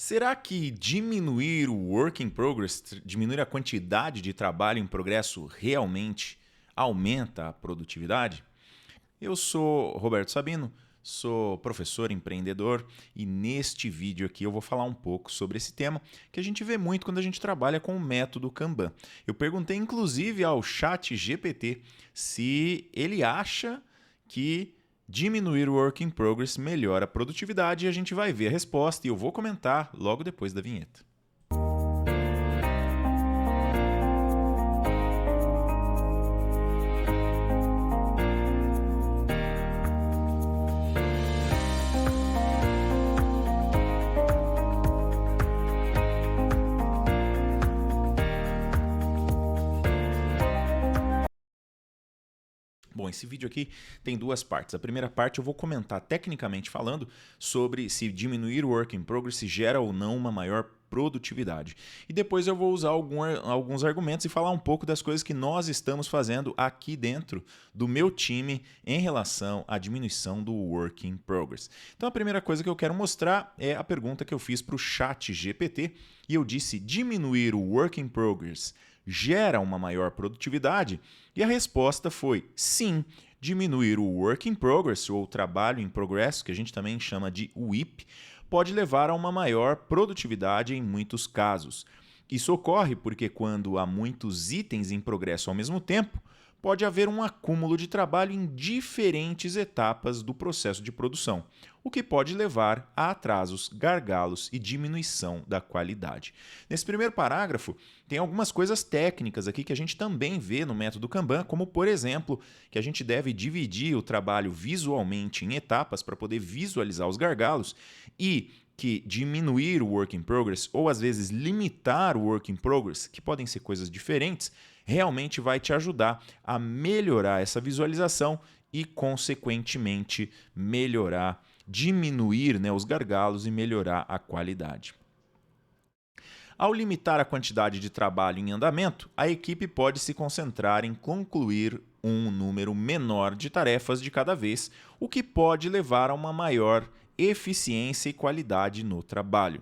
Será que diminuir o work in progress, diminuir a quantidade de trabalho em progresso realmente aumenta a produtividade? Eu sou Roberto Sabino, sou professor empreendedor e neste vídeo aqui eu vou falar um pouco sobre esse tema que a gente vê muito quando a gente trabalha com o método Kanban. Eu perguntei inclusive ao chat GPT se ele acha que diminuir o work in progress melhora a produtividade e a gente vai ver a resposta e eu vou comentar logo depois da vinheta. Bom, esse vídeo aqui tem duas partes. A primeira parte eu vou comentar tecnicamente falando sobre se diminuir o work in progress gera ou não uma maior produtividade. E depois eu vou usar alguns argumentos e falar um pouco das coisas que nós estamos fazendo aqui dentro do meu time em relação à diminuição do work in progress. Então a primeira coisa que eu quero mostrar é a pergunta que eu fiz para o chat GPT e eu disse diminuir o work in progress gera uma maior produtividade? E a resposta foi sim, diminuir o work in progress, ou trabalho em progresso, que a gente também chama de WIP, pode levar a uma maior produtividade em muitos casos. Isso ocorre porque quando há muitos itens em progresso ao mesmo tempo, pode haver um acúmulo de trabalho em diferentes etapas do processo de produção, o que pode levar a atrasos, gargalos e diminuição da qualidade. Nesse primeiro parágrafo, tem algumas coisas técnicas aqui que a gente também vê no método Kanban, como, por exemplo, que a gente deve dividir o trabalho visualmente em etapas para poder visualizar os gargalos e que diminuir o work in progress ou às vezes limitar o work in progress, que podem ser coisas diferentes, realmente vai te ajudar a melhorar essa visualização e, consequentemente, diminuir os gargalos e melhorar a qualidade. Ao limitar a quantidade de trabalho em andamento, a equipe pode se concentrar em concluir um número menor de tarefas de cada vez, o que pode levar a uma maior eficiência e qualidade no trabalho.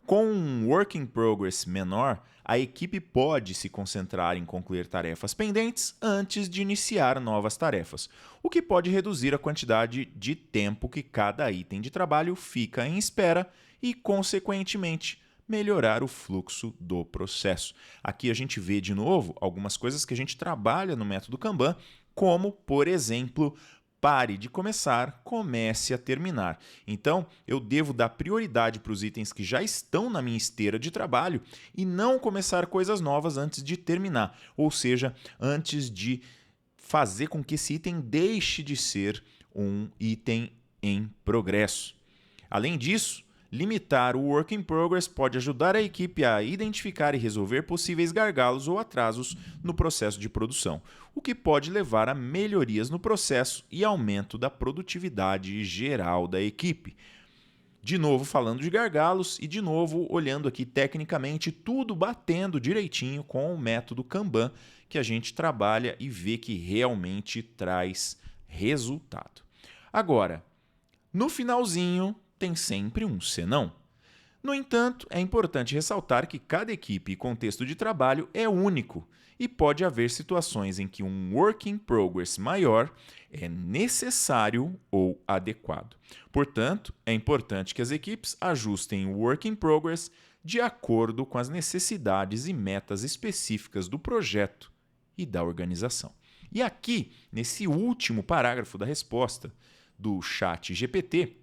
Com um work in progress menor, a equipe pode se concentrar em concluir tarefas pendentes antes de iniciar novas tarefas, o que pode reduzir a quantidade de tempo que cada item de trabalho fica em espera e, consequentemente, melhorar o fluxo do processo. Aqui a gente vê de novo algumas coisas que a gente trabalha no método Kanban, como, por exemplo, pare de começar, comece a terminar. Então, eu devo dar prioridade para os itens que já estão na minha esteira de trabalho e não começar coisas novas antes de terminar, ou seja, antes de fazer com que esse item deixe de ser um item em progresso. Além disso, limitar o work in progress pode ajudar a equipe a identificar e resolver possíveis gargalos ou atrasos no processo de produção, o que pode levar a melhorias no processo e aumento da produtividade geral da equipe. De novo falando de gargalos e de novo olhando aqui tecnicamente, tudo batendo direitinho com o método Kanban que a gente trabalha e vê que realmente traz resultado. Agora, no finalzinho, tem sempre um senão. No entanto, é importante ressaltar que cada equipe e contexto de trabalho é único e pode haver situações em que um work in progress maior é necessário ou adequado. Portanto, é importante que as equipes ajustem o work in progress de acordo com as necessidades e metas específicas do projeto e da organização. E aqui, nesse último parágrafo da resposta do chat GPT,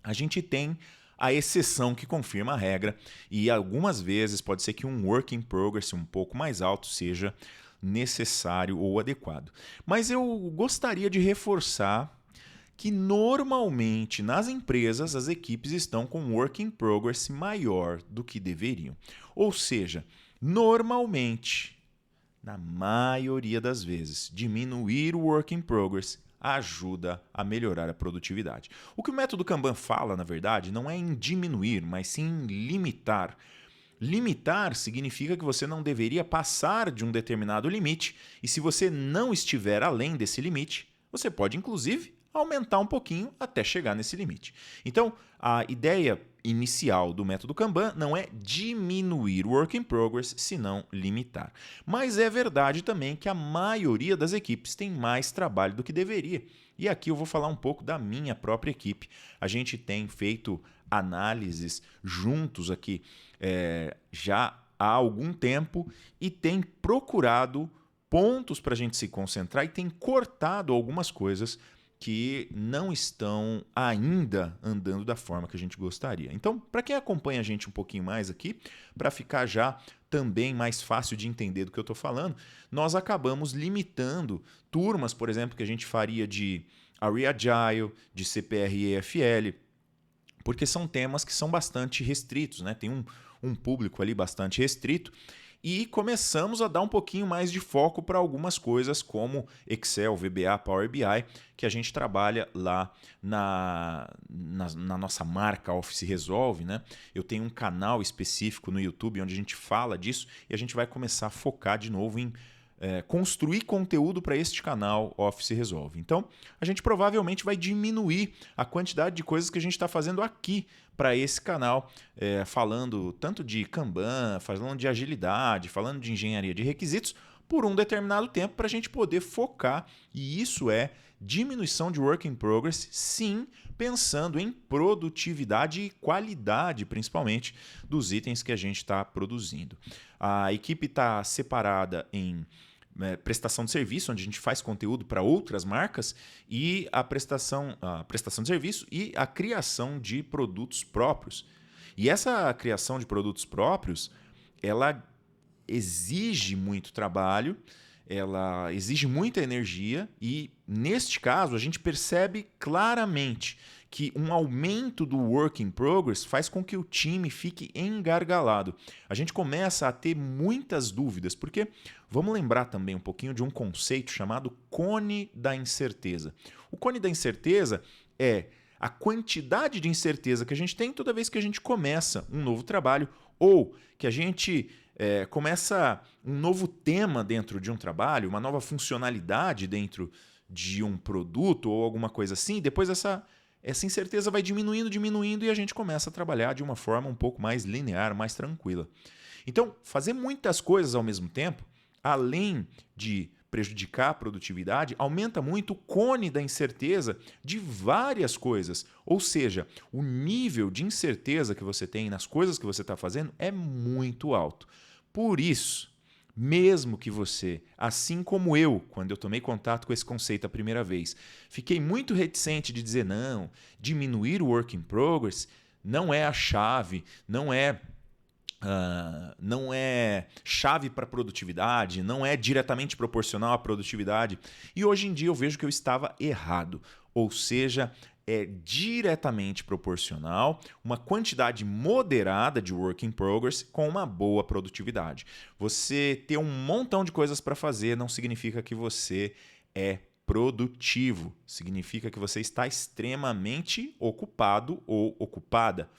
a gente tem a exceção que confirma a regra e algumas vezes pode ser que um work in progress um pouco mais alto seja necessário ou adequado. Mas eu gostaria de reforçar que normalmente nas empresas as equipes estão com um work in progress maior do que deveriam. Ou seja, normalmente, na maioria das vezes, diminuir o work in progress ajuda a melhorar a produtividade. O que o método Kanban fala, na verdade, não é em diminuir, mas sim em limitar. Limitar significa que você não deveria passar de um determinado limite, e se você não estiver além desse limite, você pode, inclusive, aumentar um pouquinho até chegar nesse limite. Então, a ideia inicial do método Kanban não é diminuir o work in progress, senão limitar. Mas é verdade também que a maioria das equipes tem mais trabalho do que deveria. E aqui eu vou falar um pouco da minha própria equipe. A gente tem feito análises juntos aqui já há algum tempo e tem procurado pontos para a gente se concentrar e tem cortado algumas coisas que não estão ainda andando da forma que a gente gostaria. Então, para quem acompanha a gente um pouquinho mais aqui, para ficar já também mais fácil de entender do que eu estou falando, nós acabamos limitando turmas, por exemplo, que a gente faria de Array Agile, de CPR e EFL, porque são temas que são bastante restritos, né? Tem um público ali bastante restrito, e começamos a dar um pouquinho mais de foco para algumas coisas como Excel, VBA, Power BI, que a gente trabalha lá na nossa marca Office Resolve, né? Eu tenho um canal específico no YouTube onde a gente fala disso e a gente vai começar a focar de novo em construir conteúdo para este canal Office Resolve. Então, a gente provavelmente vai diminuir a quantidade de coisas que a gente está fazendo aqui para esse canal, falando tanto de Kanban, falando de agilidade, falando de engenharia de requisitos, por um determinado tempo para a gente poder focar, e isso é diminuição de work in progress, sim, pensando em produtividade e qualidade, principalmente, dos itens que a gente está produzindo. A equipe está separada em prestação de serviço, onde a gente faz conteúdo para outras marcas, e a prestação de serviço e a criação de produtos próprios. E essa criação de produtos próprios, ela exige muito trabalho, ela exige muita energia e, neste caso, a gente percebe claramente que um aumento do work in progress faz com que o time fique engargalado. A gente começa a ter muitas dúvidas, porque vamos lembrar também um pouquinho de um conceito chamado cone da incerteza. O cone da incerteza é a quantidade de incerteza que a gente tem toda vez que a gente começa um novo trabalho ou que a gente começa um novo tema dentro de um trabalho, uma nova funcionalidade dentro de um produto ou alguma coisa assim, e depois essa incerteza vai diminuindo e a gente começa a trabalhar de uma forma um pouco mais linear, mais tranquila. Então, fazer muitas coisas ao mesmo tempo, além de prejudicar a produtividade, aumenta muito o cone da incerteza de várias coisas. Ou seja, o nível de incerteza que você tem nas coisas que você está fazendo é muito alto. Por isso, mesmo que você, assim como eu, quando eu tomei contato com esse conceito a primeira vez, fiquei muito reticente de dizer não, diminuir o work in progress não é a chave, não é chave para produtividade, não é diretamente proporcional à produtividade. E hoje em dia eu vejo que eu estava errado. Ou seja, é diretamente proporcional uma quantidade moderada de work in progress com uma boa produtividade. Você ter um montão de coisas para fazer não significa que você é produtivo. Significa que você está extremamente ocupado ou ocupada.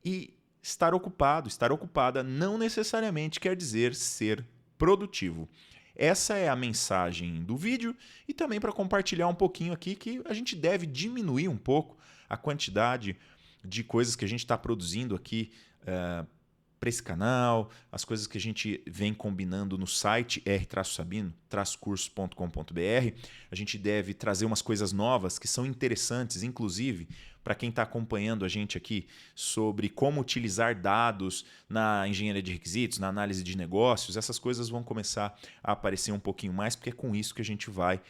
E estar ocupado, estar ocupada não necessariamente quer dizer ser produtivo. Essa é a mensagem do vídeo e também para compartilhar um pouquinho aqui que a gente deve diminuir um pouco a quantidade de coisas que a gente está produzindo aqui para esse canal, as coisas que a gente vem combinando no site r-sabino-cursos.com.br. A gente deve trazer umas coisas novas que são interessantes, inclusive para quem está acompanhando a gente aqui sobre como utilizar dados na engenharia de requisitos, na análise de negócios. Essas coisas vão começar a aparecer um pouquinho mais, porque é com isso que a gente vai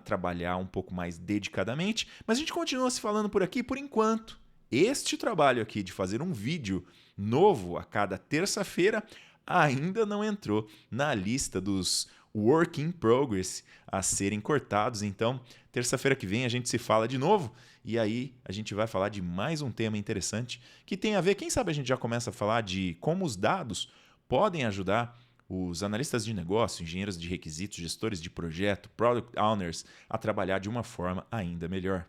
trabalhar um pouco mais dedicadamente. Mas a gente continua se falando por aqui por enquanto. Este trabalho aqui de fazer um vídeo novo a cada terça-feira ainda não entrou na lista dos work in progress a serem cortados. Então, terça-feira que vem a gente se fala de novo e aí a gente vai falar de mais um tema interessante que tem a ver, quem sabe a gente já começa a falar de como os dados podem ajudar os analistas de negócio, engenheiros de requisitos, gestores de projeto, product owners a trabalhar de uma forma ainda melhor.